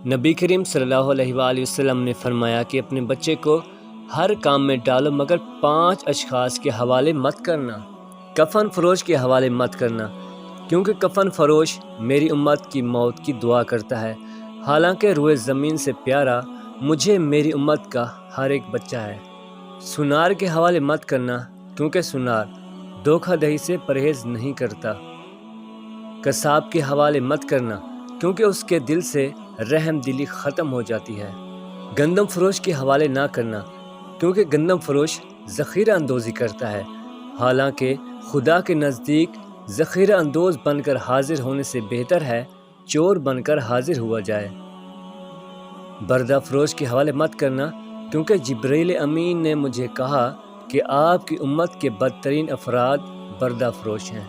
نبی کریم صلی اللہ علیہ وآلہ وسلم نے فرمایا کہ اپنے بچے کو ہر کام میں ڈالو مگر 5 اشخاص کے حوالے مت کرنا۔ کفن فروش کے حوالے مت کرنا، کیونکہ کفن فروش میری امت کی موت کی دعا کرتا ہے، حالانکہ روئے زمین سے پیارا مجھے میری امت کا ہر ایک بچہ ہے۔ سنار کے حوالے مت کرنا، کیونکہ سنار دھوکہ دہی سے پرہیز نہیں کرتا۔ قصاب کے حوالے مت کرنا، کیونکہ اس کے دل سے رحم دلی ختم ہو جاتی ہے۔ گندم فروش کے حوالے نہ کرنا، کیونکہ گندم فروش ذخیرہ اندوزی کرتا ہے، حالانکہ خدا کے نزدیک ذخیرہ اندوز بن کر حاضر ہونے سے بہتر ہے چور بن کر حاضر ہوا جائے۔ بردہ فروش کے حوالے مت کرنا، کیونکہ جبرائیل امین نے مجھے کہا کہ آپ کی امت کے بدترین افراد بردہ فروش ہیں۔